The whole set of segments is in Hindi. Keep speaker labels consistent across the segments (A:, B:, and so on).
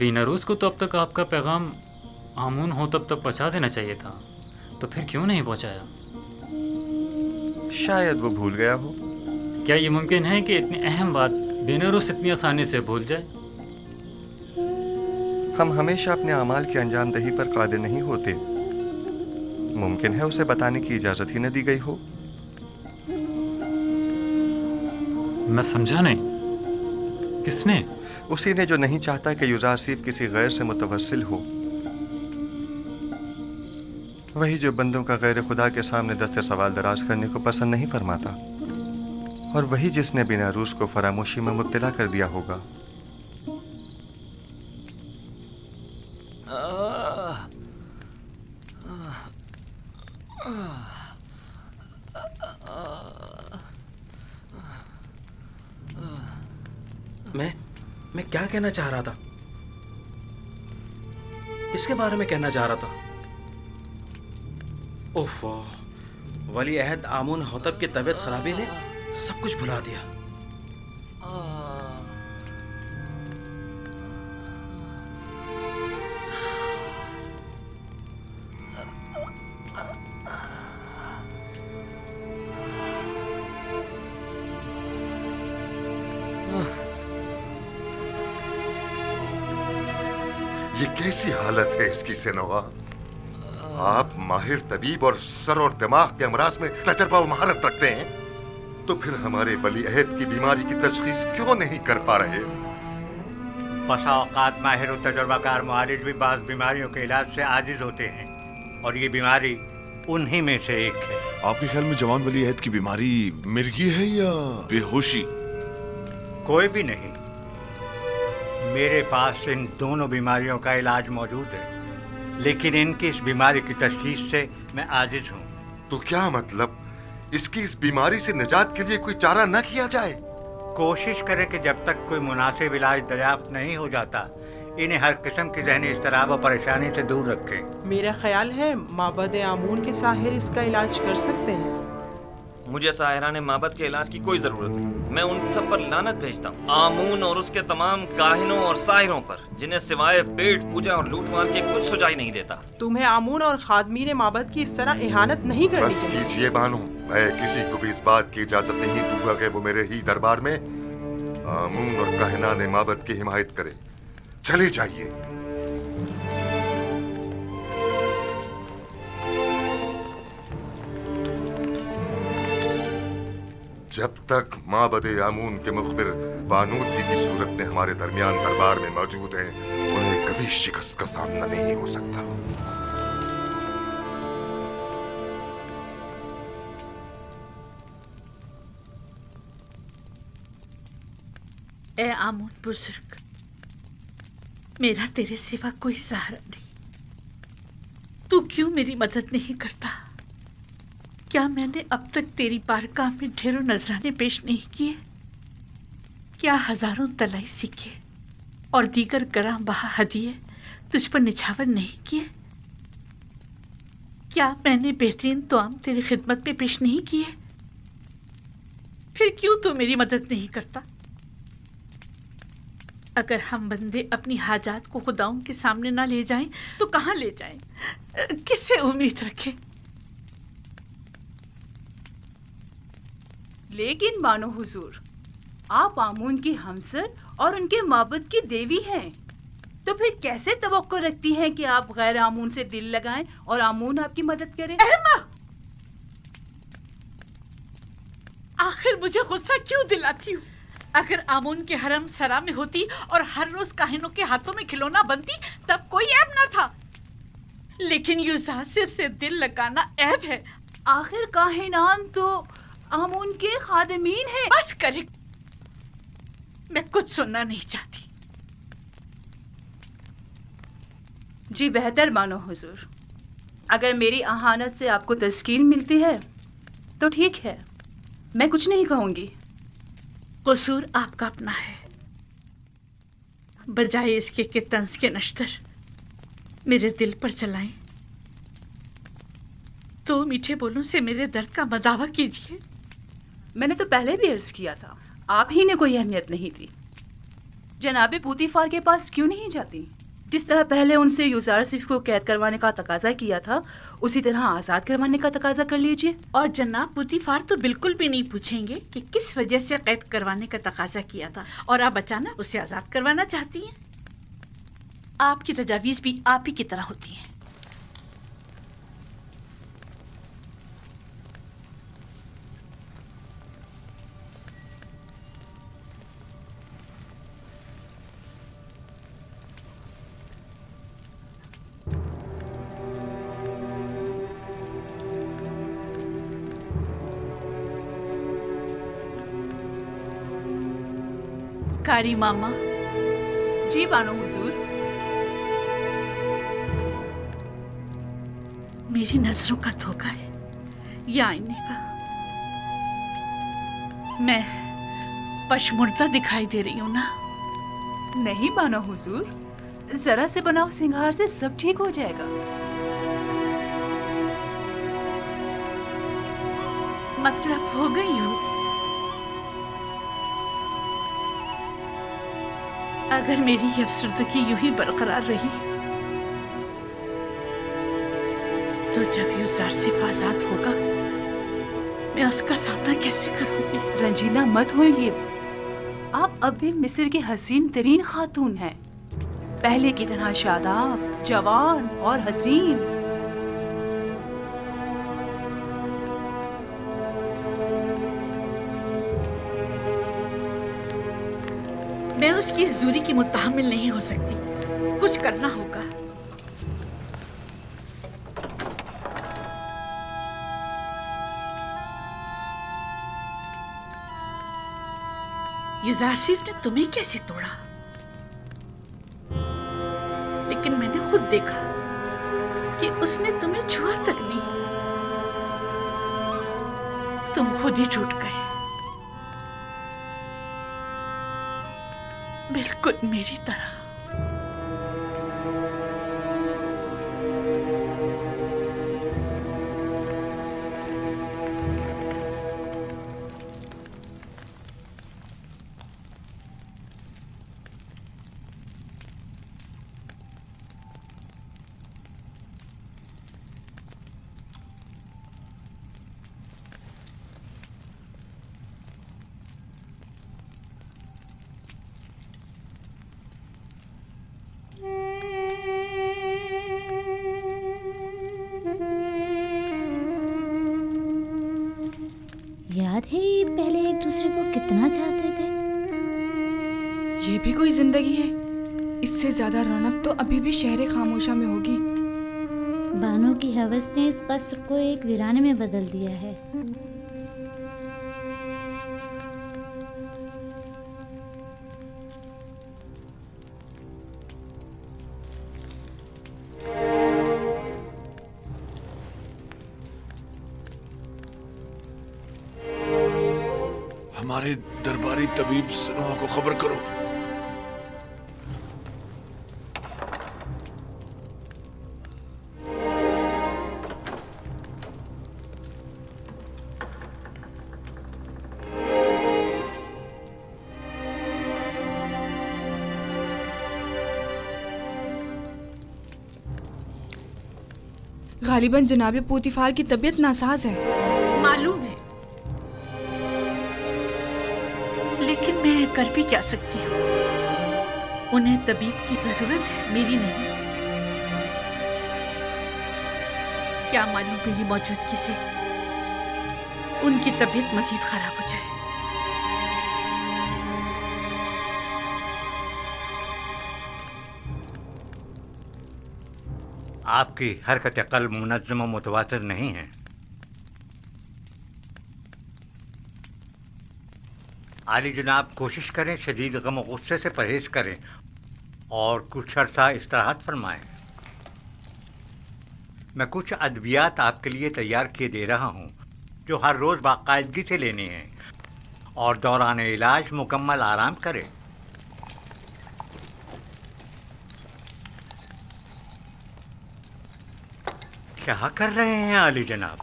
A: बीनारूस को तो अब तक आपका पैगाम आमून हो तब तक पहुंचा देना चाहिए था, तो फिर क्यों नहीं पहुंचाया?
B: शायद वो भूल गया हो।
A: क्या ये मुमकिन है कि इतनी अहम बात बीनारूस इतनी आसानी से भूल जाए?
B: हम हमेशा अपने अमाल की अंजामदही पर कादिर नहीं होते। मुमकिन है उसे बताने की इजाजत ही न दी गई हो।
A: मैं समझा नहीं। किसने?
B: उसी ने जो नहीं चाहता कि युजासिफ किसी गैर से मुतवस्सिल हो। वही जो बंदों का गैर खुदा के सामने दस्ते सवाल दराज करने को पसंद नहीं फरमाता, और वही जिसने बीनारूस को फरामोशी में मुब्तला कर दिया होगा।
C: मैं क्या कहना चाह रहा था? किसके बारे में कहना चाह रहा था? ओफो, वली अहद आमून होतब की तबीयत खराबी ने सब कुछ भुला दिया।
D: ये कैसी हालत है इसकी सेनोवा? आप माहिर तबीब और सर और दिमाग के अमराज में तजर्बा और महारत रखते हैं, तो फिर हमारे वली अहद की बीमारी की तशखीस क्यों नहीं कर पा रहे?
E: बसा औकात माहिर और तजर्बाकार मुआलिज भी बाज़ बीमारियों के इलाज से आजिज होते हैं, और ये बीमारी उन्हीं में से एक है।
F: आपके ख्याल में जवान वली अहद की बीमारी मिर्गी है या बेहोशी?
E: कोई भी नहीं। मेरे पास इन दोनों बीमारियों का इलाज मौजूद है, लेकिन इनकी इस बीमारी की तशखीस से मैं आजिज हूँ।
D: तो क्या मतलब, इसकी इस बीमारी से निजात के लिए कोई चारा न किया जाए?
E: कोशिश करें कि जब तक कोई मुनासिब इलाज दरियाफ्त नहीं हो जाता, इन्हें हर किस्म की ज़हनी इज़्तिराब और परेशानी से दूर रखें।
G: मेरा ख्याल है माबद आमून के साहिर इसका इलाज कर सकते हैं।
H: मुझे साहिराने माबद के इलाज की कोई जरूरत नहीं। मैं उन सब पर लानत भेजता हूँ, आमून और उसके तमाम काहिनों और साहिरों पर, जिन्हें सिवाय पेट पूजा और लूटमार के कुछ सुझाई नहीं देता।
G: तुम्हें आमून और खादमीन माबद की इस तरह इहानत नहीं करनी
D: बस
G: चाहिए।
D: कीजिए बानो, मैं किसी को भी इस बात की इजाजत नहीं दूंगा कि वो मेरे ही दरबार में आमून और काहिनाने माबद की हिमायत करे। चले जाइए। जब तक माबद आमून के मुखबिर बानूती की सूरत में हमारे दरमियान दरबार में मौजूद हैं, उन्हें कभी शिकस्त का सामना नहीं हो सकता।
I: ए आमून बुजुर्ग, मेरा तेरे सिवा कोई सहारा नहीं। तू क्यों मेरी मदद नहीं करता? क्या मैंने अब तक तेरी बारगाह में ढेरों नजराने पेश नहीं किए? क्या हजारों तलाई सिक्के और दीगर गरां बहा हदिये तुझ पर निछावर नहीं किए? क्या मैंने बेहतरीन तोआम तेरी खिदमत में पेश नहीं किए? फिर क्यों तू मेरी मदद नहीं करता? अगर हम बंदे अपनी हाजात को खुदाओं के सामने ना ले जाएं तो कहाँ ले जाएं? किससे उम्मीद रखें?
J: लेकिन मानो हुजूर, आप आमून की हमसर और उनके माबद की देवी हैं, तो फिर कैसे तवक्को रखती हैं कि आप गैर आमून से दिल लगाएं और आमून आपकी मदद करे?
I: आखिर मुझे गुस्सा क्यों दिलाती हूँ? अगर आमून के हरम सरा में होती और हर रोज काहिनों के हाथों में खिलौना बनती तब कोई ऐब न था, लेकिन युजासिफ से दिल लगाना ऐब है।
J: आखिर काहिनान तो आमून के खादिमीन हैं।
I: बस करे, मैं कुछ सुनना नहीं चाहती।
J: जी बेहतर मानो हुजूर, अगर मेरी अहानत से आपको तस्कीन मिलती है तो ठीक है, मैं कुछ नहीं कहूंगी।
I: कसूर आपका अपना है। बजाय इसके कि तंज के नश्तर मेरे दिल पर चलाएं, तो मीठे बोलों से मेरे दर्द का मदावा कीजिए।
J: मैंने तो पहले भी अर्ज किया था, आप ही ने कोई अहमियत नहीं दी। जनाबे पूतीफार के पास क्यों नहीं जाती? जिस तरह पहले उनसे यूजारसिफ को कैद करवाने का तकाजा किया था, उसी तरह आज़ाद करवाने का तकाजा कर लीजिए।
I: और जनाब पूतीफार तो बिल्कुल भी नहीं पूछेंगे कि किस वजह से कैद करवाने का तकाजा किया था और आप अचानक उसे आज़ाद करवाना चाहती हैं। आपकी तजावीज़ भी आप ही की तरह होती हैं। कारी मामा।
J: जी बानो हुजूर।
I: मेरी नजरों का धोखा है या आईने का? मैं पशमुर्दा दिखाई दे रही हूँ ना?
J: नहीं बानो हुजूर, जरा से बनाओ सिंगार से सब ठीक हो जाएगा।
I: मतलब हो गई हूँ? अगर मेरी ये अफसरदगी यूं ही बरकरार रही तो जब यूजारसिफ आजाद होगा मैं उसका सामना कैसे करूंगी?
J: रंजीदा मत होइए, आप अब भी मिस्र की हसीन तरीन खातून हैं, पहले की तरह शादाब, जवान और हसीन।
I: मैं उसकी इस दूरी की मुतहम्मिल नहीं हो सकती, कुछ करना होगा। यूजारसिफ ने तुम्हें कैसे तोड़ा? लेकिन मैंने खुद देखा कि उसने तुम्हें छुआ तक नहीं। तुम खुद ही टूट गए, बिल्कुल मेरी तरह।
K: याद है ये पहले एक दूसरे को कितना चाहते थे?
L: ये भी कोई जिंदगी है? इससे ज्यादा रौनक तो अभी भी शहर खामोशा में होगी।
K: बानो की हवस ने इस कसर को एक वीराने में बदल दिया है।
F: हमारे दरबारी तबीब सनोहा को खबर करो।
L: गालिबन जनाबे पूतीफार की तबीयत नासाज है।
I: मालूम है, लेकिन मैं कर भी क्या सकती हूँ? उन्हें तबीब की जरूरत है, मेरी नहीं। क्या मालूम मेरी मौजूदगी से उनकी तबीयत मजीद खराब हो जाए।
E: आपकी हरकत क़ल्ब मुनज़्ज़म व मुतवातिर नहीं है। आली जनाब कोशिश करें शदीद गम और गुस्से से परहेज करें और कुछ अर्सा इस्तिराहत फरमाएं। मैं कुछ अद्वियात आपके लिए तैयार किए दे रहा हूं जो हर रोज़ बाकायदगी से लेने हैं और दौरान इलाज मुकम्मल आराम करें। क्या कर रहे हैं आली जनाब?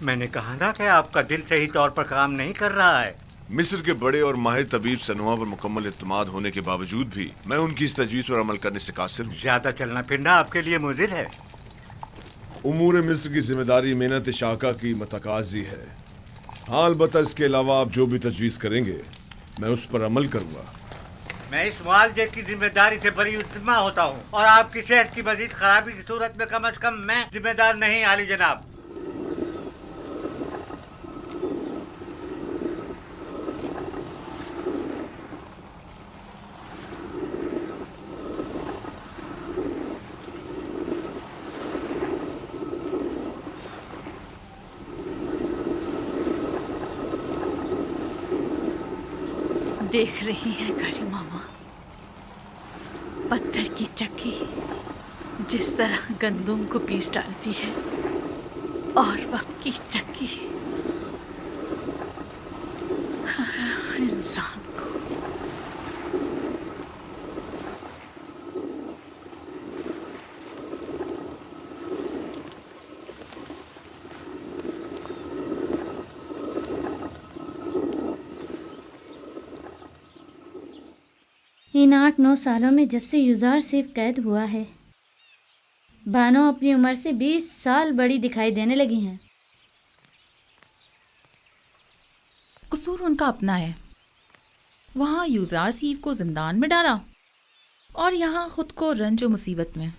E: मैंने कहा ना कि आपका दिल सही तौर पर काम नहीं कर रहा है।
F: मिस्र के बड़े और माहिर तबीब सनुआ पर मुकम्मल इत्मीनान होने के बावजूद भी मैं उनकी इस तजवीज़ पर अमल करने से कासिर हूँ।
E: ज्यादा चलना फिरना आपके लिए मुज़िर है।
F: उमूर मिस्र की जिम्मेदारी मेहनत शाका की मतकाजी है। हाँ, अलबत्ता इसके अलावा आप जो भी तजवीज़ करेंगे मैं उस पर अमल करूँगा।
E: मैं इस मुआवजे की जिम्मेदारी से बरी उतमा होता हूँ और आपकी सेहत की मजीद खराबी की सूरत में कम से कम मैं जिम्मेदार नहीं, आली जनाब।
I: देख रही हैं करी मामा, पत्थर की चक्की जिस तरह गंदुम को पीस डालती है और वक्त की चक्की इंसान को।
K: इन 8-9 सालों में जब से युजार सिर्फ कैद हुआ है, बानो अपनी उम्र से 20 साल बड़ी दिखाई देने लगी हैं।
L: कसूर उनका अपना है। वहाँ यूजार सीफ को जिंदान में डाला और यहाँ खुद को रंज और मुसीबत में।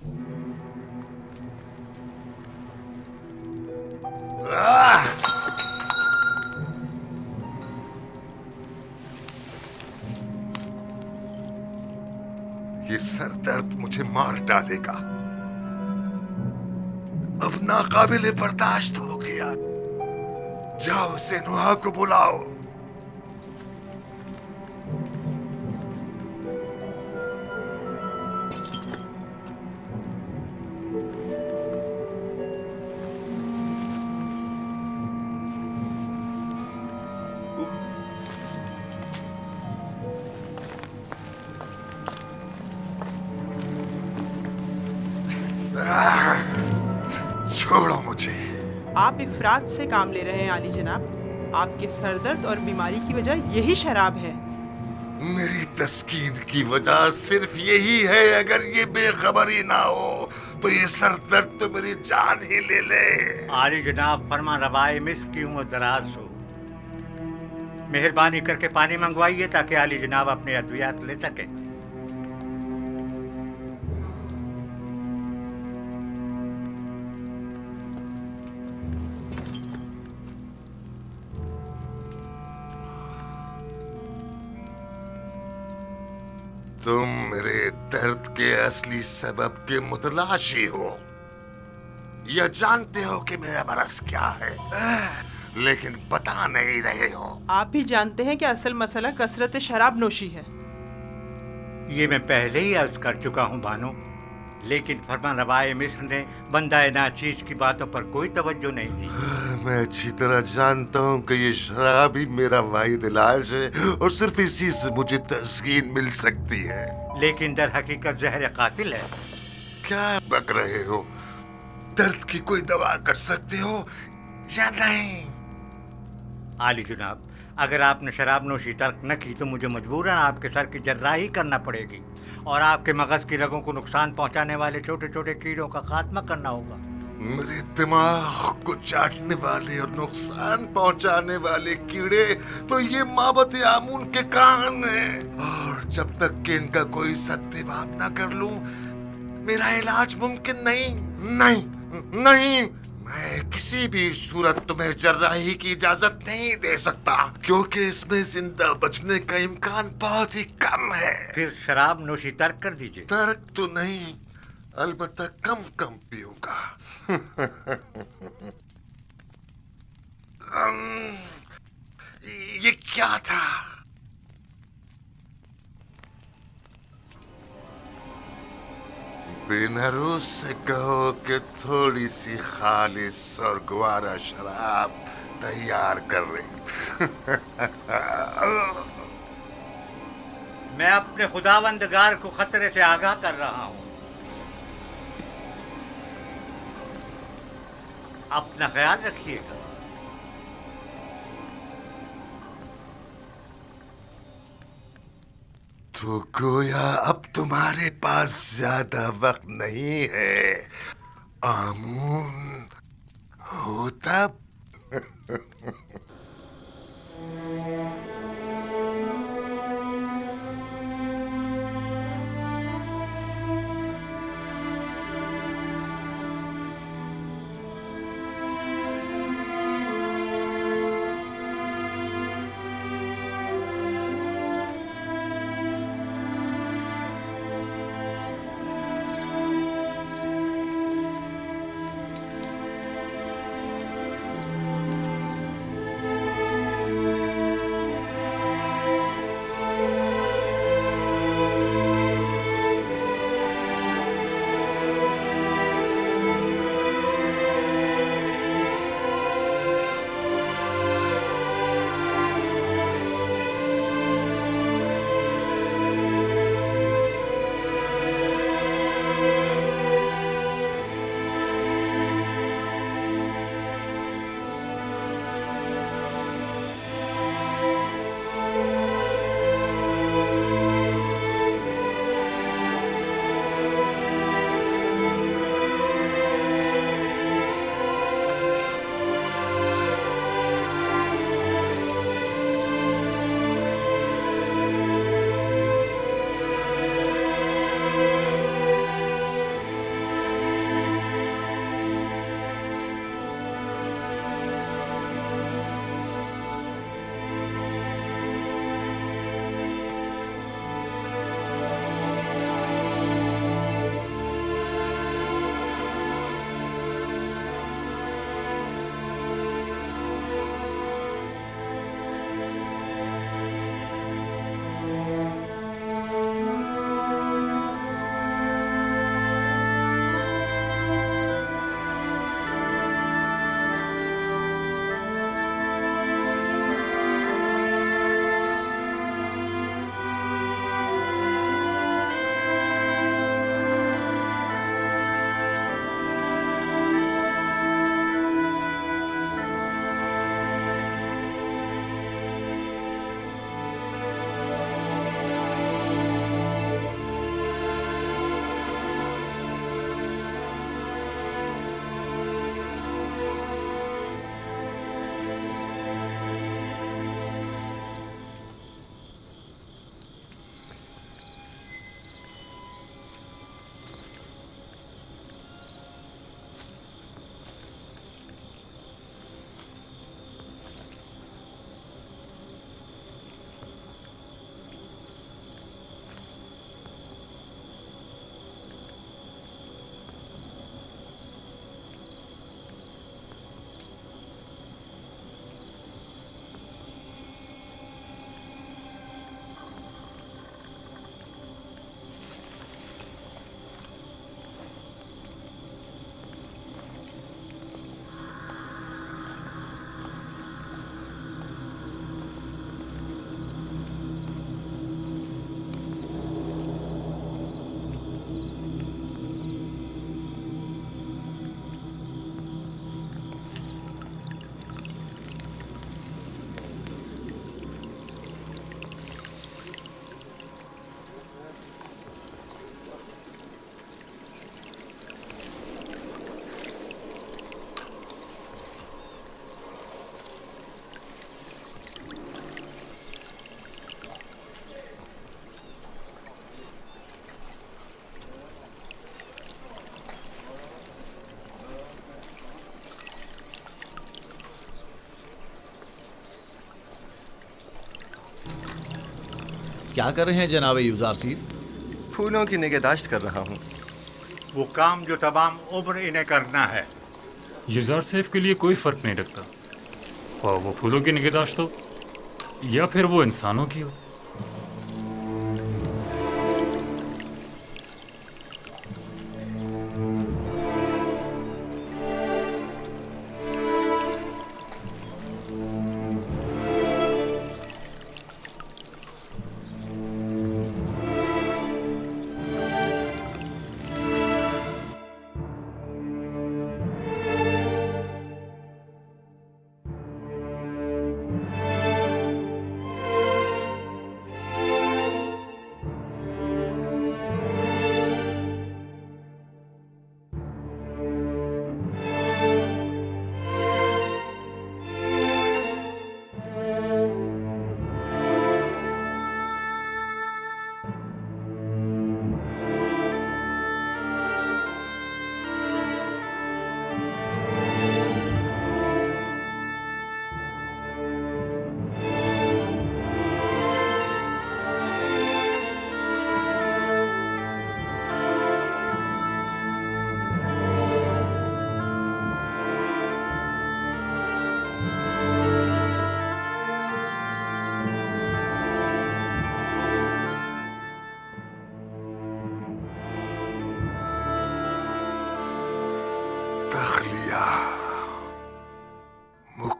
D: ये सर दर्द मुझे मार डालेगा। अब नाकाबिले बर्दाश्त हो गया। जाओ सेनुआ को बुलाओ। छोड़ो मुझे।
G: आप इफरात से काम ले रहे हैं आली जनाब। आपके सरदर्द और बीमारी की वजह यही शराब है।
D: मेरी तस्कीन की वजह सिर्फ यही है। अगर ये बेखबरी ना हो तो ये सरदर्द तो मेरी जान ही ले ले।
E: आली जनाब, फरमा रवाए मिस्र की उम्र दराज हो। मेहरबानी करके पानी मंगवाइए ताकि आली जनाब अपने अद्वियात ले सके।
D: तुम मेरे दर्द के असली सबब के मुतलाशी हो या जानते हो कि मेरा मरज क्या है, लेकिन बता नहीं रहे हो।
G: आप भी जानते हैं कि असल मसला कसरत शराब नोशी है।
E: ये मैं पहले ही अर्ज कर चुका हूँ बानो, लेकिन फरमा रवाए मिस्र ने बंदाए नाचीज की बातों पर कोई तवज्जो नहीं दी।
D: मैं अच्छी तरह जानता हूँ कि ये शराब ही मेरा वाहिद इलाज है और सिर्फ इसी से मुझे तस्कीन मिल सकती है।
E: लेकिन दर हकीकत जहर कातिल है।
D: क्या बक रहे हो? दर्द की कोई दवा कर सकते हो या नहीं?
E: आली जनाब, अगर आपने शराब नोशी तर्क न की तो मुझे मजबूरन आपके सर की जर्राही करना पड़ेगी और आपके मगज की रगों को नुकसान पहुंचाने वाले छोटे छोटे कीड़ों का खात्मा करना होगा।
D: मेरे दिमाग को चाटने वाले और नुकसान पहुंचाने वाले कीड़े तो ये माबत आमून के कान हैं, और जब तक कि इनका कोई सत्याभाव न कर लूं मेरा इलाज मुमकिन नहीं। नहीं नहीं, मैं किसी भी सूरत तुम्हें जर्राही की इजाजत नहीं दे सकता, क्योंकि इसमें जिंदा बचने का इम्कान बहुत ही कम है।
E: फिर शराब नोशी तर्क कर दीजिए।
D: तर्क तो नहीं, अलबत्ता कम कम पीऊंगा। ये क्या था? बेनरूस से कहो कि थोड़ी सी खालिस और गुआरा शराब तैयार कर रही।
E: मैं अपने खुदावंदगार को खतरे से आगाह कर रहा हूँ। अपना ख्याल रखिएगा।
D: तो गोया अब तुम्हारे पास ज्यादा वक्त नहीं है आमून हो तब।
M: क्या कर रहे हैं जनाब यूजार सीर?
B: फूलों की निगहदाश्त कर रहा हूँ।
E: वो काम जो तमाम उम्र इन्हें करना है।
A: यूजार सेफ के लिए कोई फ़र्क नहीं रखता, और वो फूलों की निगहदाश्त हो या फिर वो इंसानों की हो।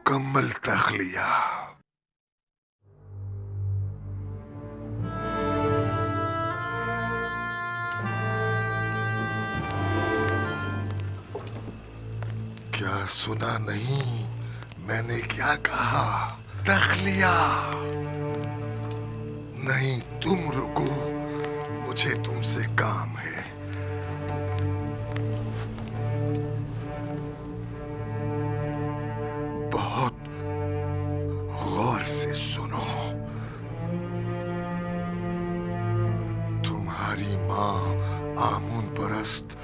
D: मुकम्मल तख्लिया। क्या सुना नहीं? मैंने क्या कहा? तख्लिया। नहीं, तुम रुको, मुझे तुमसे काम है। बहुत गौर से सुनो। तुम्हारी माँ आमून परस्त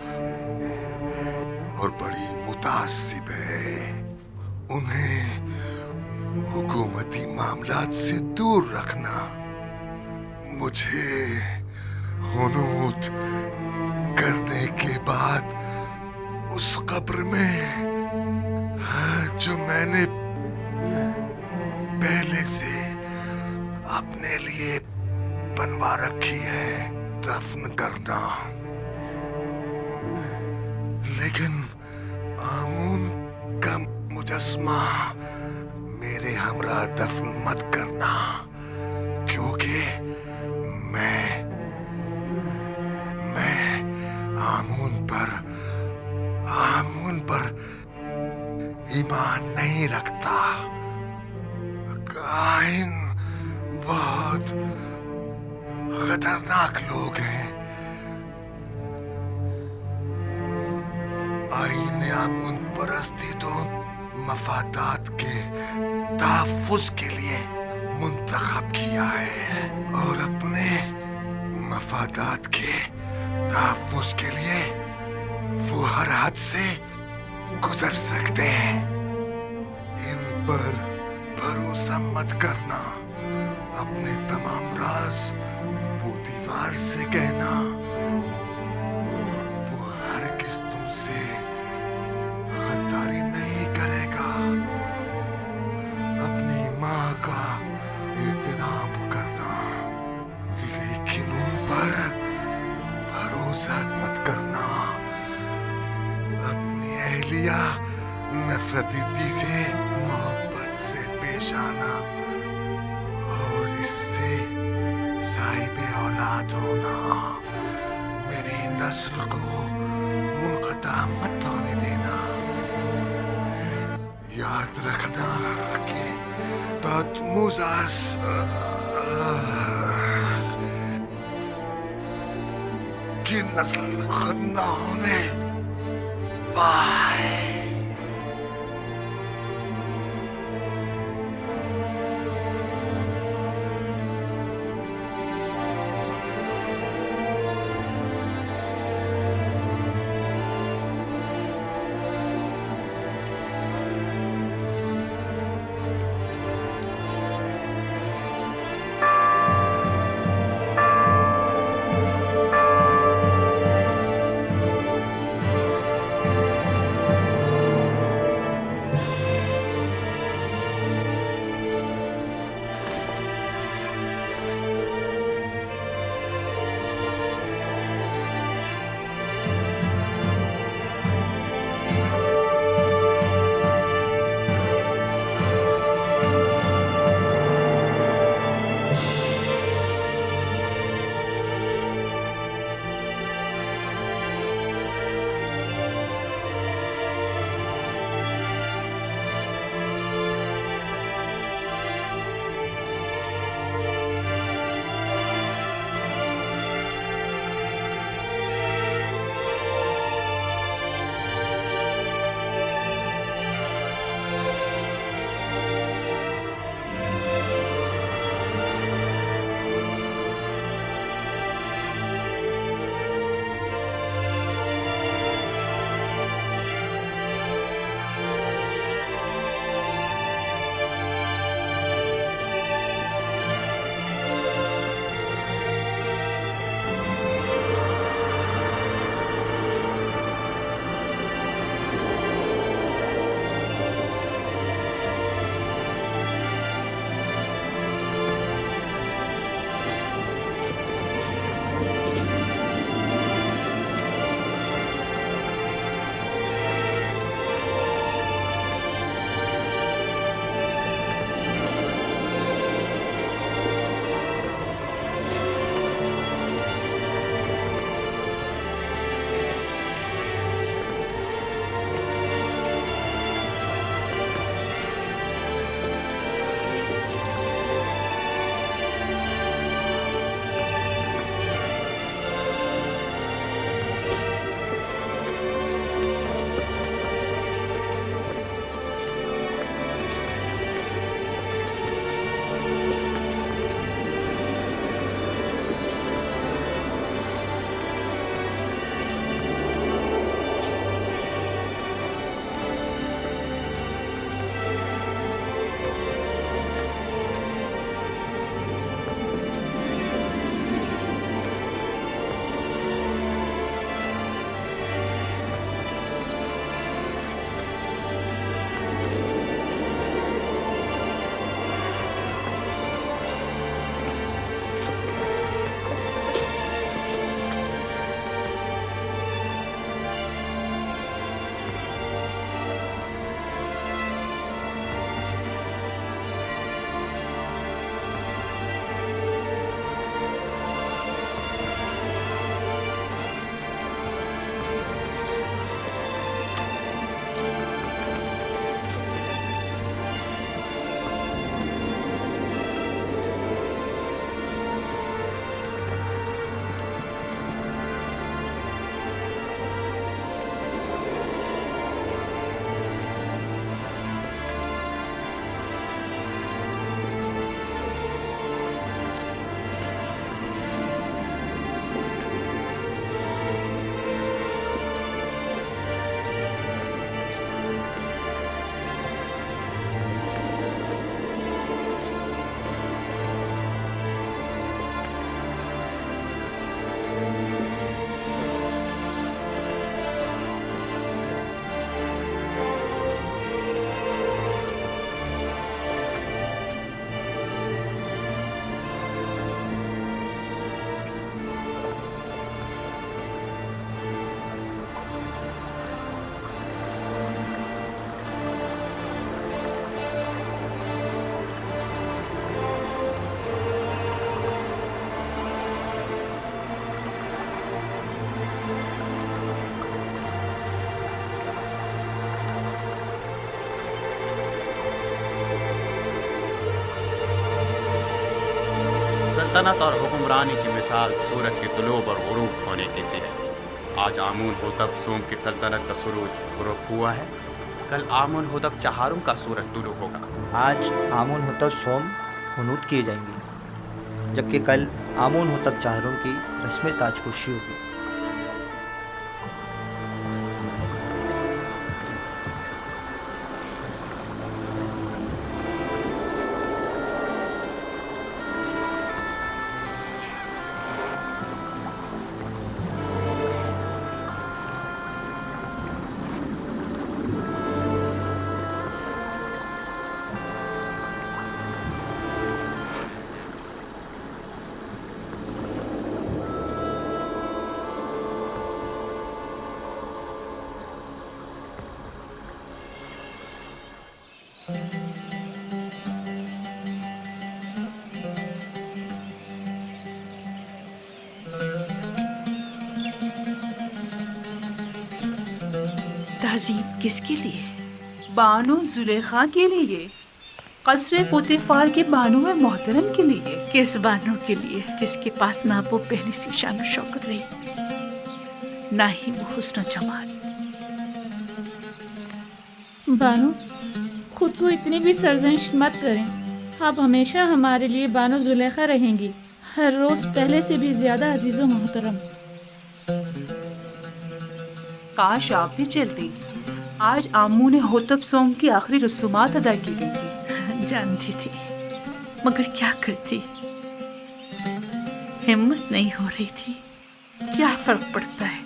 D: और बड़ी मुतासिब है। उन्हें हुकूमती मामलात से दूर रखना। मुझे हुनूत करने के बाद उस कब्र में जो मैंने पहले से अपने लिए बनवा रखी है दफन करना। लेकिन आमून का मुजस्मा मेरे हमरा दफन मत करना, क्योंकि मैं आमून पर ईमान नहीं रखता। काहिन बहुत खतरनाक लोग हैं। आईने आमून परस्ती तो मफादात के तहफ्फुज़ के लिए मुंतखब किया है, और अपने मफादात के तहफ्फुज़ के लिए वो हर हद से गुजर सकते हैं। इन पर भरोसा मत करना। अपने तमाम राज वो दीवार से कहना। वो हरगिज़ तुमसे गद्दारी नहीं करेगा। अपनी माँ का एहतराम करना, लेकिन उन पर भरोसा मत करना। अपनी अहलिया नफरती से मोहब्बत से पेश आना, और इससे साहिब औलाद होना। मेरी नस्ल को मुनक़ता मत होने देना। याद रखना कि तहमुज़ की नस्ल खुद न होने पाए।
N: सल्तनत और हुक्मरानी की मिसाल सूरज के तुलूब और गुरूब होने की सी है। आज आमून होतब सोम की सल्तनत का सूरज गुरूब हुआ है, कल आमून होतब चहारुम का सूरज तुलूब होगा।
O: आज आमून होतब सोम हुनूत किए जाएंगे, जबकि कल आमून होतब चहारुम की रस्म ताजपोशी होगी।
I: ताज़ीम किसके लिए?
J: बानो जुलेखा के लिए, कसरे पोतीफार के बानो में मोहतरम के लिए।
I: किस बानो के लिए जिसके पास ना वो पहली सी शान शौकत रही, ना ही वो हुस्न जमाल।
K: बानो, खुद को इतनी भी सरजनिश मत करें। आप हमेशा हमारे लिए बानो जुलेखा रहेंगी, हर रोज पहले से भी ज्यादा अजीज व मोहतरम।
J: काश आप भी चलती। आज आमू ने होतब सोम की आखिरी रसूमात अदा की गई थी।
I: जानती थी, मगर क्या करती, हिम्मत नहीं हो रही थी। क्या फर्क पड़ता है,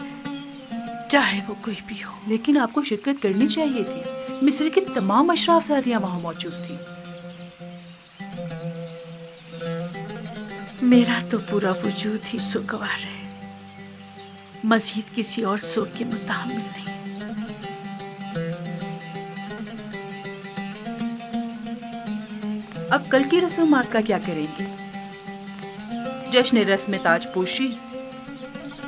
I: चाहे वो कोई भी हो।
J: लेकिन आपको शिरकत करनी चाहिए थी। मिस्र की तमाम अशराफजादियां वहां मौजूद थी।
I: मेरा तो पूरा वजूद ही सुगवार है, मजीद किसी और सुख के मुताबिक नहीं।
J: अब कल की रसूमात का क्या करेंगे? जश्न रस्म ताजपोशी,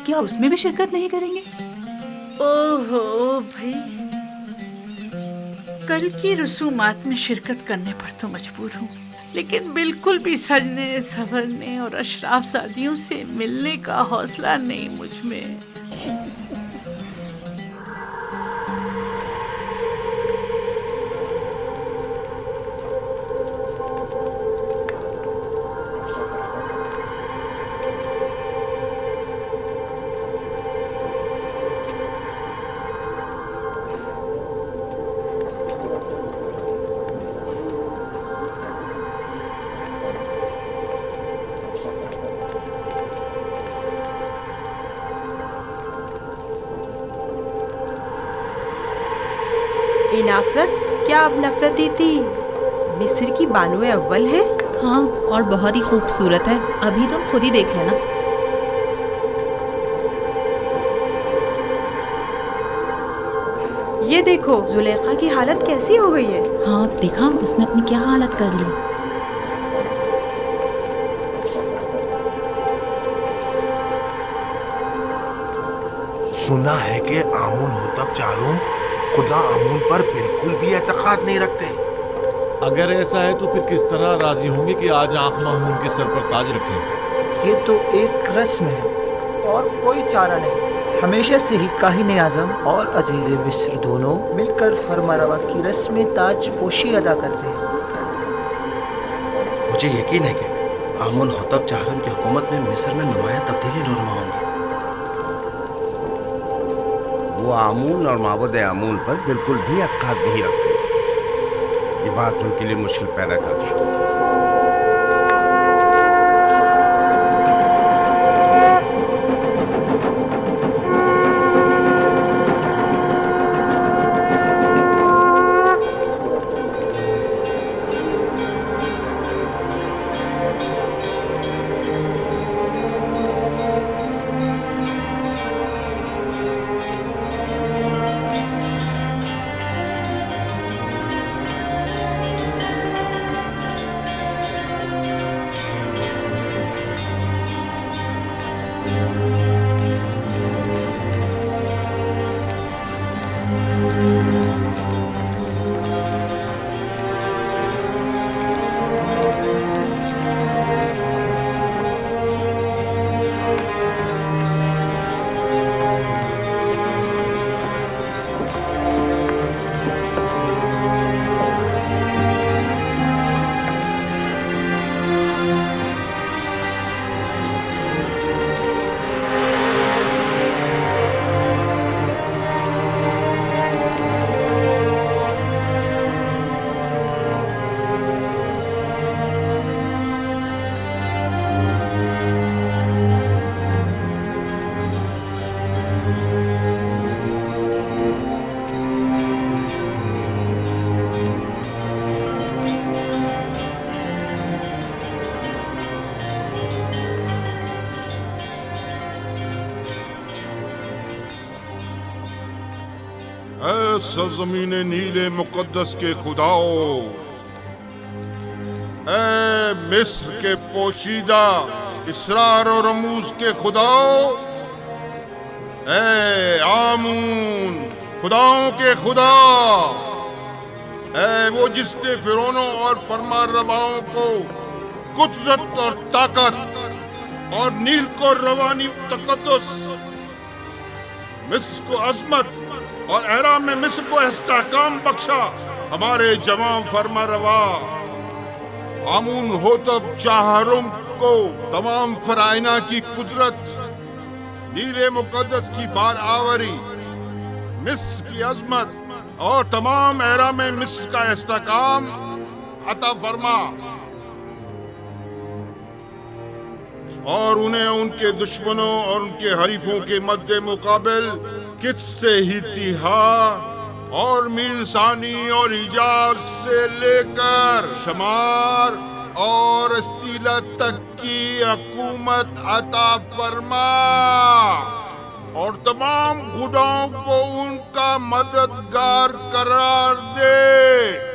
J: क्या उसमें भी शिरकत नहीं करेंगे?
I: ओहो भाई, कल की रसूमात में शिरकत करने पर तो मजबूर हूँ, लेकिन बिल्कुल भी सजने संवरने और अशराफ सादियों से मिलने का हौसला नहीं मुझ में।
P: नाफरत, क्या अब नफरती थी? मिस्र की बानो अव्वल है।
L: हाँ, और बहुत ही खूबसूरत है। अभी तुम खुद ही देख लेना।
P: ये देखो, जुलेखा की हालत कैसी हो गई है।
L: हाँ, देखा उसने अपनी क्या हालत कर ली।
Q: सुना है कि आमून होतब चारूम खुदा आमून पर बिल्कुल भी एतकाद नहीं रखते।
M: अगर ऐसा है तो फिर किस तरह राजी होंगे कि आज आँख मामून के सर पर ताज रखें?
O: ये तो एक रस्म है और कोई चारा नहीं। हमेशा से ही काहिन आज़म और अजीज़ मिस्र दोनों मिलकर फरमारवा की रस्म ताज पोशी अदा करते हैं।
C: मुझे यकीन है कि आमून होतब चारूम की हुकूमत में मिस्र में नुमाया तब्दीली नुरमा होंगी।
R: वो आमून और माबूद आमून पर बिल्कुल भी एतकाद नहीं रखते। ये बात उनके लिए मुश्किल पैदा करती है।
F: सरजमीन नीले मुकद्दस के खुदाओ, ऐ मिस्र के पोशीदा इसरार और रमूज के खुदाओ, ऐ आमून खुदाओं के खुदा, ऐ वो जिसने फिरौनों और फरमा रवाओं को कुदरत और ताकत और नील को रवानी तकद्दुस, मिस्र को अजमत और एहराम में मिस्र को इस्तेहकाम बख्शा। हमारे जवां फरमा रवा आमून होतब चाहरुम को तमाम फराइना की कुदरत, नीले मुकद्दस की बार आवरी, मिस्र की अजमत और तमाम एहराम में मिस्र का इस्तेहकाम अता फरमा, और उन्हें उनके दुश्मनों और उनके हरीफों के मद्दे मुकाबिल किस्से ही तिहा और मीरसानी और हिजाज से लेकर शमार और अस्तीला तक की हुकूमत अता फरमा, और तमाम खुदाओं को उनका मददगार करार दे।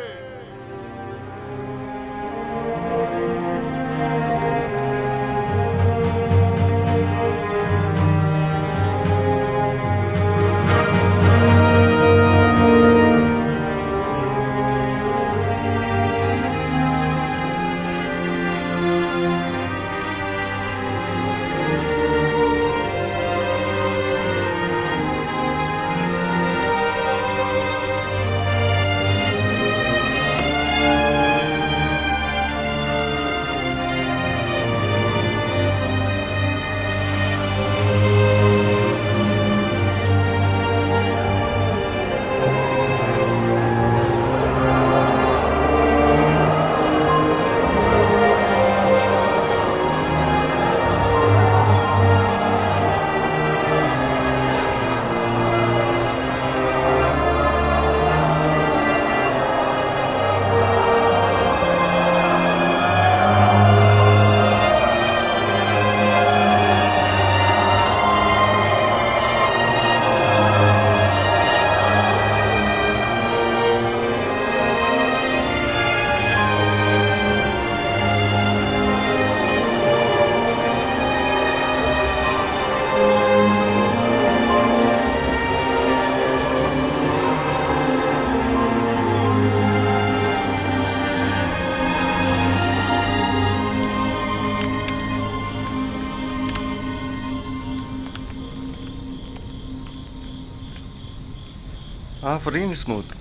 B: आफरीन स्मूथ,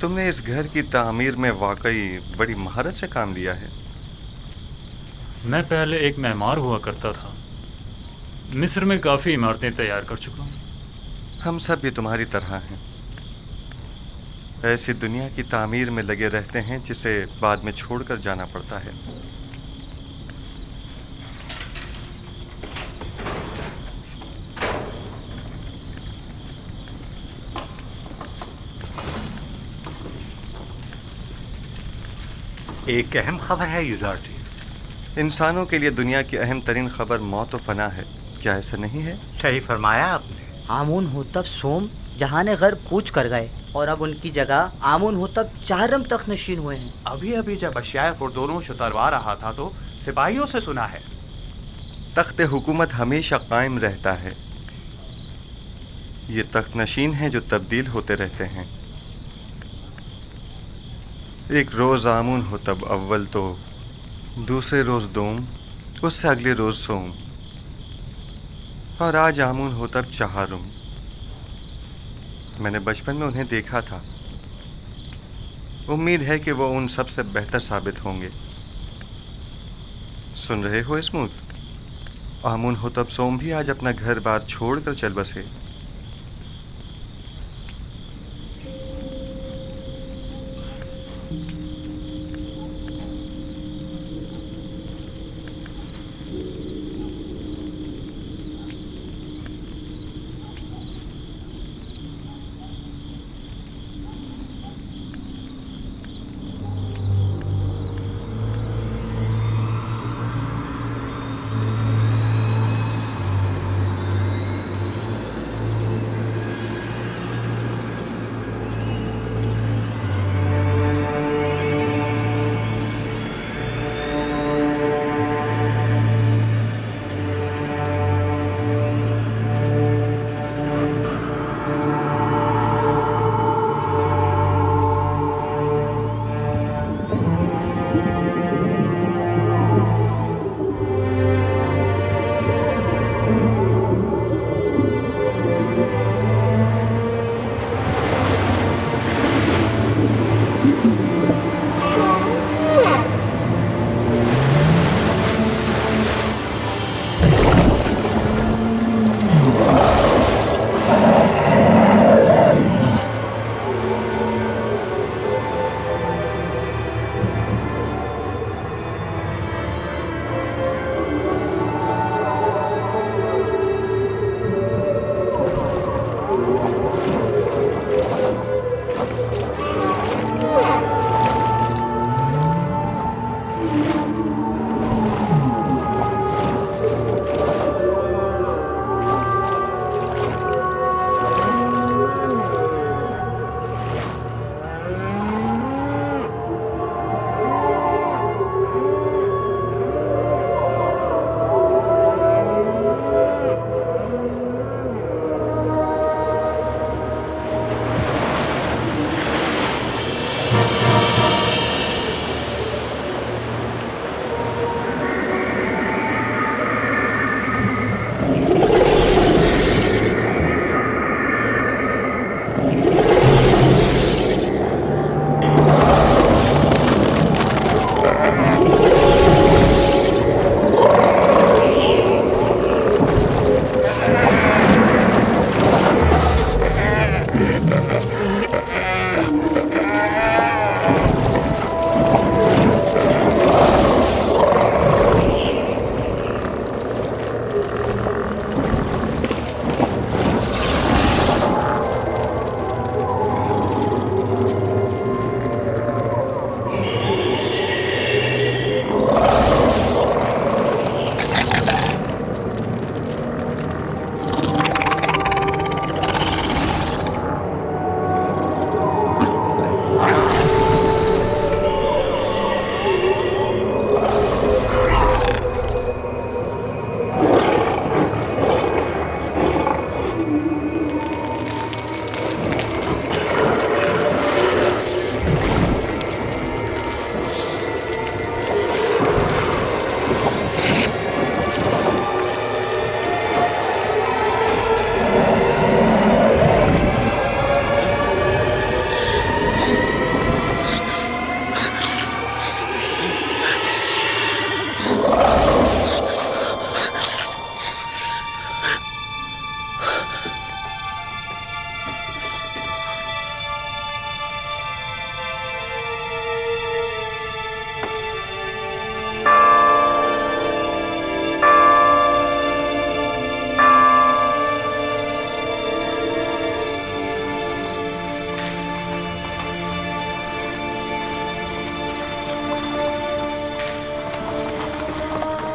B: तुमने इस घर की तामीर में वाकई बड़ी महारत से काम लिया है।
A: मैं पहले एक मेहमान हुआ करता था, मिस्र में काफ़ी इमारतें तैयार कर चुका हूँ।
B: हम सब भी तुम्हारी तरह हैं, ऐसी दुनिया की तामीर में लगे रहते हैं जिसे बाद में छोड़कर जाना पड़ता है।
E: एक अहम खबर है यूज़ार्टी।
B: इंसानों के लिए दुनिया की अहम तरीन खबर मौत व फना है, क्या ऐसा नहीं है?
E: सही फरमाया आपने।
O: आमून होतब सोम जहाने घर कूच कर गए और अब उनकी जगह आमून होतब चाहरम तख्त नशीन हुए हैं।
N: अभी अभी जब अशियाए फुरदोनोश उतरवा रहा था तो सिपाहियों से सुना है
B: तख्त हुकूमत हमेशा कायम रहता है। ये तख्त नशीन हैं जो तब्दील होते रहते हैं। एक रोज़ आमून हो तब अव्वल, तो दूसरे रोज़ दोम, उससे अगले रोज़ सोम, और आज आमून हो तब चहारुम। मैंने बचपन में उन्हें देखा था। उम्मीद है कि वो उन सब से बेहतर साबित होंगे। सुन रहे हो स्मूथ? आमून हो तब सोम भी आज अपना घर बार छोड़कर चल बसे।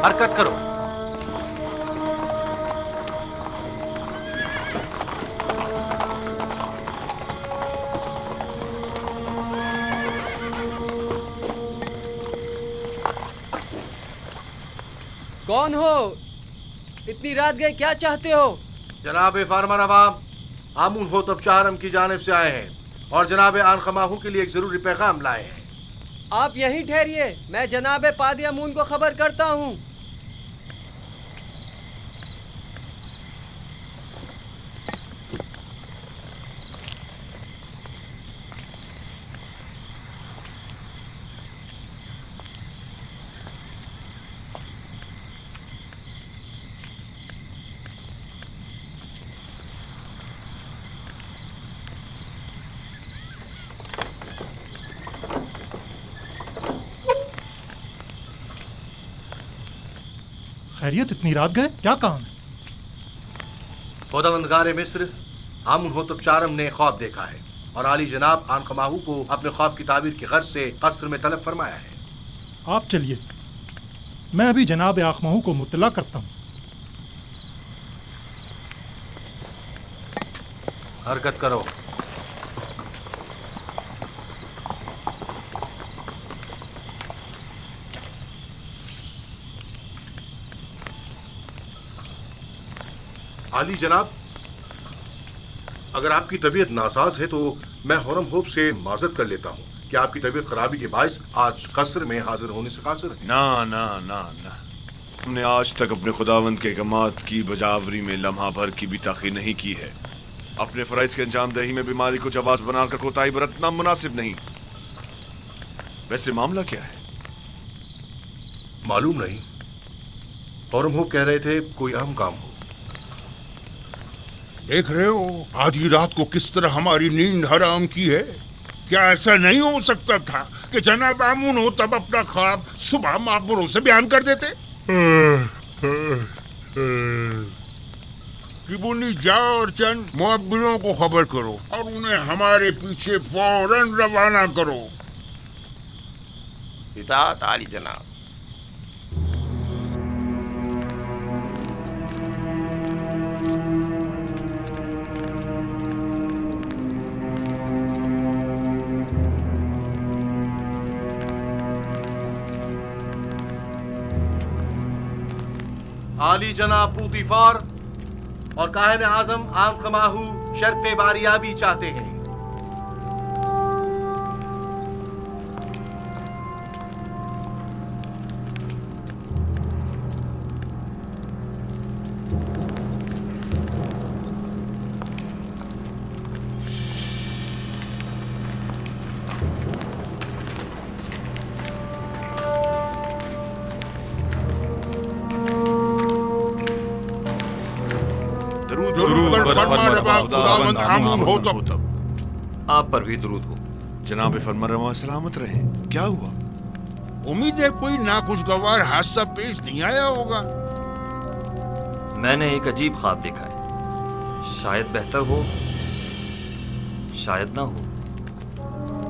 Q: हरकत करो।
S: कौन हो? इतनी रात गए, क्या चाहते हो?
Q: जनाब फार्मर अवाम, आमून होतब चाहरम की जानिब से आए हैं और जनाब आनखमाहू के लिए एक जरूरी पैगाम लाए हैं।
S: आप यहीं ठहरिए, मैं जनाब पादी अमून को खबर करता हूँ।
T: खैरियत, इतनी रात गए, क्या काम है?
Q: खुदावंदगार मिस्र आमून होतब चाहरम ने ख्वाब देखा है और आली जनाब आनखमाहू को अपने ख्वाब की ताबीर की गर्ज से कस्र में तलब फरमाया है।
T: आप चलिए, मैं अभी जनाब आखमाहू को मुत्तला करता हूँ।
Q: हरकत करो। आली जनाब, अगर आपकी तबीयत नासाज है तो मैं हुरम होप से माजरत कर लेता हूँ कि आपकी तबीयत खराबी के बायस आज कस्र में हाजिर होने से कासिर है।
U: ना ना ना ना, हमने आज तक अपने खुदावंद के अहकामात की बजावरी में लम्हा भर की भी ताख़ीर नहीं की है। अपने फ़राइज़ के अंजाम दही में बीमारी को जवाब बनाकर कोताही बरतना मुनासिब नहीं। वैसे मामला क्या है?
Q: मालूम नहीं, हुरम होप कह रहे थे कोई अहम काम हो।
F: देख रहे हो आधी रात को किस तरह हमारी नींद हराम की है। क्या ऐसा नहीं हो सकता था कि जनाब आमून हो तब अपना ख्वाब सुबह माकबरों से बयान कर देते? किबुनी जाओ और चंद मुअब्बिरों को खबर करो और उन्हें हमारे पीछे फौरन रवाना करो।
R: इताअत आली जनाब।
Q: आली जनाब पूतीफार और काहिन आजम आनखमाहू शर्फ बारियाबी चाहते हैं।
H: आप पर भी दुरूद हो।
U: जनाब फरमारवा सलामत रहे। क्या हुआ?
F: उम्मीद है कोई नाखुशगवार हादसा पेश नहीं आया होगा।
H: मैंने एक अजीब ख्वाब देखा है, शायद बेहतर हो शायद ना हो,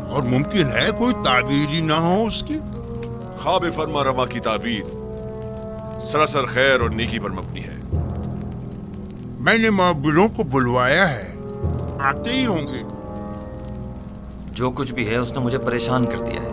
F: और मुमकिन है कोई ताबीर ही ना हो उसकी।
U: ख्वाब फरमारवा की ताबीर सरासर खैर और नेकी पर मबनी है।
F: मैंने मुअब्बिरों को बुलवाया है, आते ही होंगे।
H: जो कुछ भी है उसने मुझे परेशान कर दिया है।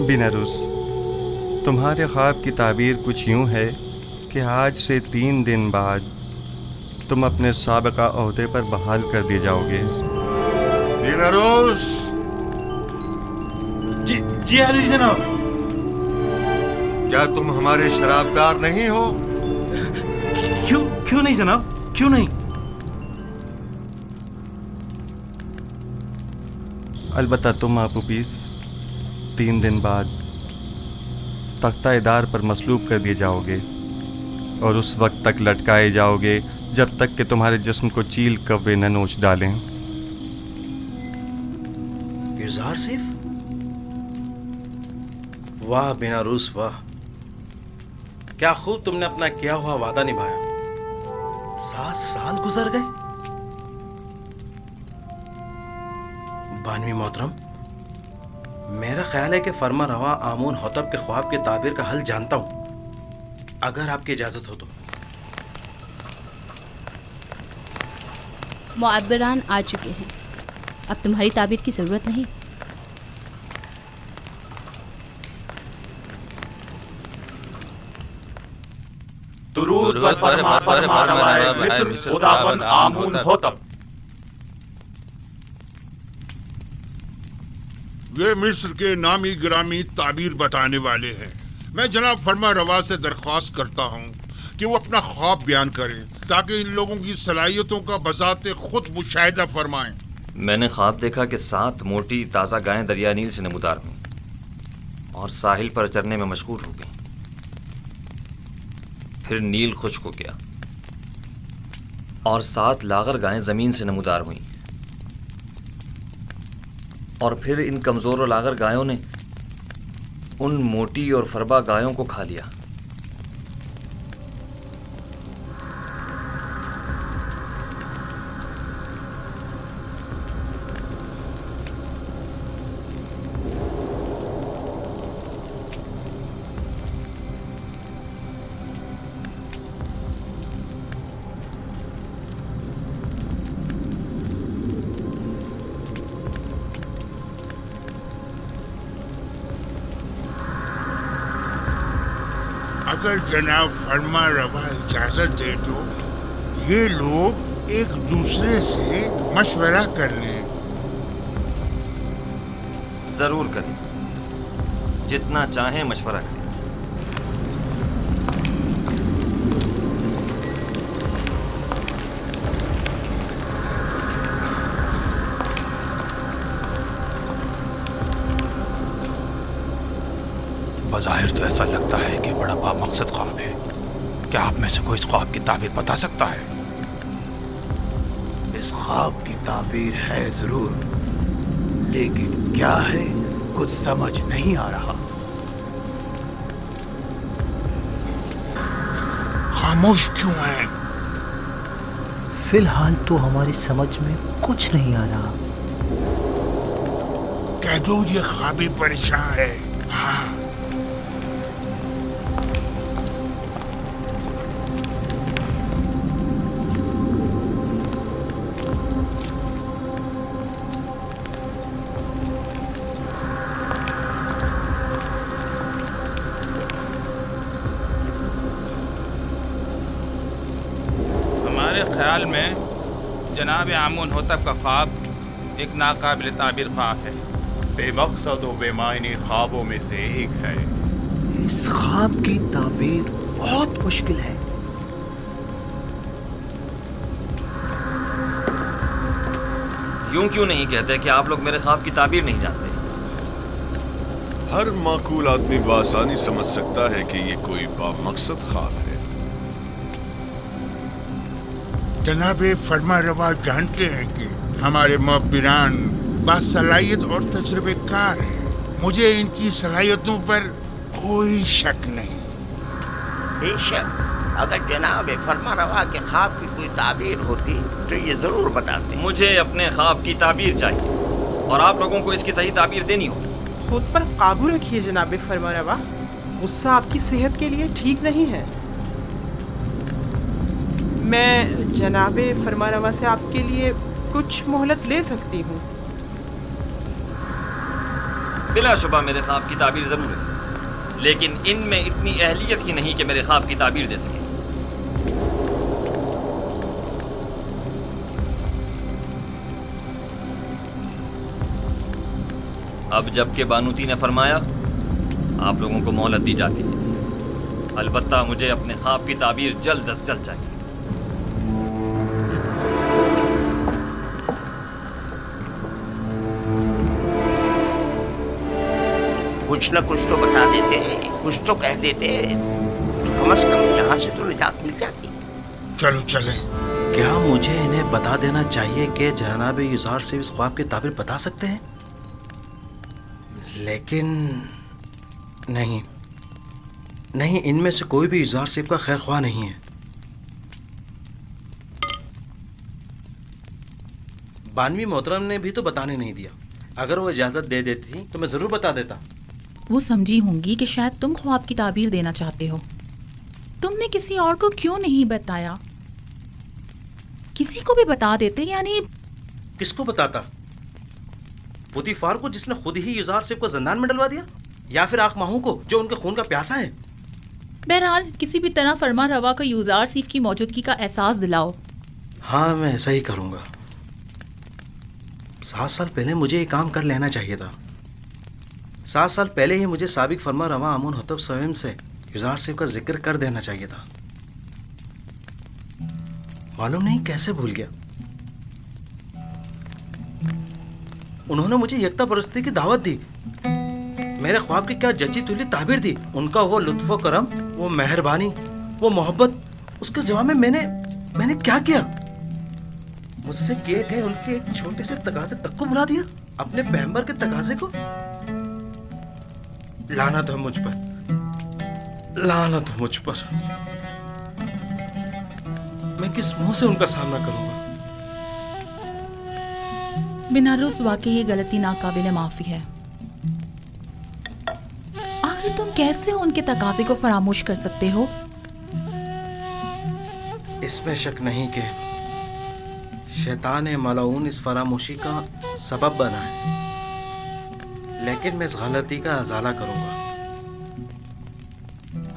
B: बिनारुस, तुम्हारे ख्वाब की ताबीर कुछ यूं है कि आज से 3 दिन बाद तुम अपने साबिका ओहदे पर बहाल कर दिए जाओगे।
D: बिनारुस।
C: जी आली जनाब।
D: क्या तुम हमारे शराबदार नहीं हो?
C: क्यों नहीं जनाब, क्यों नहीं?
B: अलबत्ता तुम आपू पीस 3 दिन बाद तख्ता-ए-दार पर मसलूब कर दिए जाओगे और उस वक्त तक लटकाए जाओगे जब तक कि तुम्हारे जिस्म को चील कव्वे न नोच डालें।
C: युज़ार सैफ? वाह बिनारूस वाह, क्या खूब तुमने अपना किया हुआ वादा निभाया। 7 साल गुजर गए। बानवी मोहतरम, मेरा ख्याल है कि फरमा रवा आमून होतब के ख्वाब के ताबीर का हल जानता हूं, अगर आपकी इजाजत हो तो।
G: मुअब्बिरान आ चुके हैं, अब तुम्हारी ताबीर की जरूरत नहीं।
V: दुरूद व फरमानवाए मिस्र खुदावंद आमून होतब।
F: वे मिस्र के नामी गिरामी ताबीर बताने वाले हैं। मैं जनाब फरमा रवा से दरख्वास्त करता हूँ कि वो अपना ख्वाब बयान करें ताकि इन लोगों की सलाहियतों का बजाते खुद मुशाहिदा फरमाएं।
H: मैंने ख्वाब देखा कि 7 मोटी ताज़ा गायें दरिया नील से नमूदार हुईं और साहिल पर चरने में मशगूल हो गईं। फिर नील खुश्क हो गया और 7 लागर गायें ज़मीन से नमूदार हुईं और फिर इन कमज़ोर और लागर गायों ने उन मोटी और फरबा गायों को खा लिया।
F: अगर जनाब फरमा रवा इजाजत दे तो ये लोग एक दूसरे से मशवरा कर लें।
H: जरूर करें, जितना चाहें मशवरा करें।
V: बज़ाहिर तो ऐसा लगता है कि बड़ा बामकसद ख्वाब है। क्या आप में से कोई इस ख्वाब की ताबीर बता सकता है?
W: इस ख्वाब की ताबीर है जरूर, लेकिन क्या है कुछ समझ नहीं आ रहा।
F: खामोश क्यों है?
O: फिलहाल तो हमारी समझ में कुछ नहीं आ रहा।
F: कह दो ये ख्वाबी परेशान है। हाँ,
V: ख्याल में जनाब आमून होतब का ख्वाब एक नाकाबिल ताबीर ख्वाब है, बेमकसद व बेमायनी ख्वाबों में से एक है।
O: इस ख्वाब की ताबीर बहुत मुश्किल है।
H: यूं क्यों नहीं कहते कि आप लोग मेरे ख्वाब की ताबीर नहीं जानते?
U: हर माकूल आदमी बआसानी समझ सकता है कि ये कोई बामकसद ख्वाब है।
F: जनाबे फरमा रवा जानते हैं कि हमारे मुअब्बिरान बासलाहियत और तजुर्बेकार हैं। मुझे इनकी सलाहियतों पर कोई शक नहीं।
R: बेशक, अगर जनाब फरमा रवा के ख्वाब की कोई ताबीर होती तो ये जरूर बताते।
H: मुझे अपने ख्वाब की ताबीर चाहिए और आप लोगों को इसकी सही ताबीर देनी होगी।
X: खुद पर काबू रखिए जनाब फरमा रवा, गुस्सा आपकी सेहत के लिए ठीक नहीं है। मैं जनाबे फरमा रवा से आपके लिए कुछ मोहलत ले सकती हूँ।
H: बिलाशुबा मेरे ख्वाब की ताबीर जरूर है, लेकिन इनमें इतनी अहलियत ही नहीं कि मेरे ख्वाब की ताबीर दे सके। अब जबकि बानूती ने फरमाया, आप लोगों को मोहलत दी जाती है। अलबत्ता मुझे अपने ख्वाब की ताबीर जल्द अज जल्द चाहिए।
R: कुछ न कुछ तो बता देते, कुछ तो कह देते, तो कम से कम यहाँ से तो निजात मिल जाती।
F: चलो चले।
C: क्या मुझे इन्हें बता देना चाहिए कि जनाब युजार से इस ख्वाब की ताबीर बता सकते हैं? लेकिन नहीं नहीं, इनमें से कोई भी युज़ार सेफ का खैर ख्वाह नहीं है। बानवी मोहतरम ने भी तो बताने नहीं दिया। अगर वो इजाज़त दे देती तो मैं ज़रूर बता देता।
L: वो समझी होंगी कि शायद तुम ख्वाब की ताबीर देना चाहते हो। तुमने किसी और को क्यों नहीं बताया? किसी को भी बता देते, यानी
C: किसको बताता? पुतीफार को, जिसने खुद ही युज़ार सेफ को जिंदान में डलवा दिया, या फिर आखमाहू को जो उनके खून का प्यासा है?
L: बहरहाल किसी भी तरह फरमा रवा को युज़ार सेफ की मौजूदगी का एहसास दिलाओ।
C: हाँ, मैं ऐसा ही करूँगा। 7 साल पहले मुझे ये काम कर लेना चाहिए था। 7 साल पहले ही मुझे साबिक फरमा रवा आमून होतब स्वयं से युज़ार सेफ का जिक्र कर देना चाहिए था। मालूम नहीं कैसे भूल गया। उन्होंने मुझे यकता परस्ती की दावत दी, मेरे ख्वाब की क्या जची तुली ताबीर दी। उनका वो लुत्फ़ो करम, वो मेहरबानी, वो मोहब्बत, उसके जवाब में मैंने क्या किया? मुझसे किए गए उनके एक छोटे से तकाजे तक को भुला दिया, अपने पैगंबर के तकाजे को। लानत है मुझ पर, लानत है मुझ पर। मैं किस मुंह से उनका सामना करूंगा?
L: बिना रुस्वा के ये गलती नाकाबिले माफी है। आखिर तुम कैसे उनके तकाजे को फरामोश कर सकते हो?
C: इसमें शक नहीं कि शैतान मलाऊन इस फरामोशी का सबब बना है, लेकिन मैं इस गलती का अजाला करूंगा।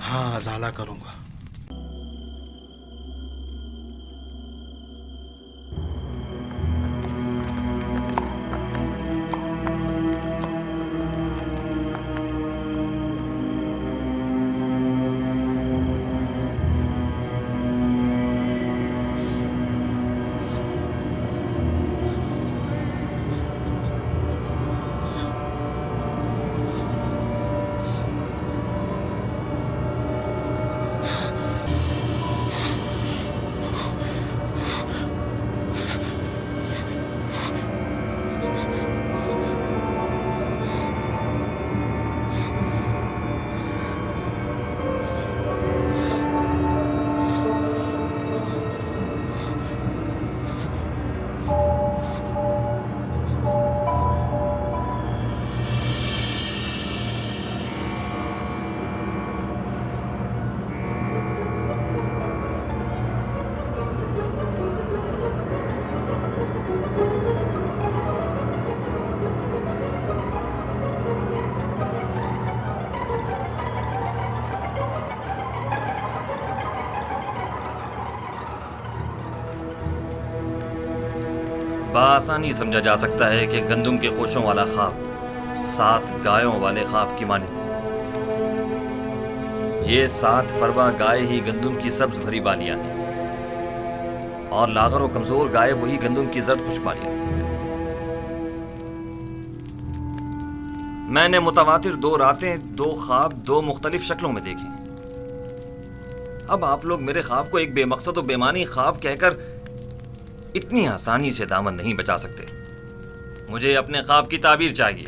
C: हाँ, अजाला करूंगा।
H: बआसानी समझा जा सकता है कि गंदुम के खोशों वाला ख्वाब 7 गायों वाले ख्वाब की मानिंद है। ये 7 फरवा गाय ही गंदुम की सब्ज भरी बालियां हैं, और लागर और कमजोर गाय वही गंदुम की जर्द खुश बालियां। मैंने मुतवातिर 2 रातें, 2 ख्वाब 2 मुख्तलिफ शक्लों में देखे। अब आप लोग मेरे ख्वाब को एक बेमकसद और बेमानी ख्वाब कहकर इतनी आसानी से दामन नहीं बचा सकते। मुझे अपने ख्वाब की ताबीर चाहिए।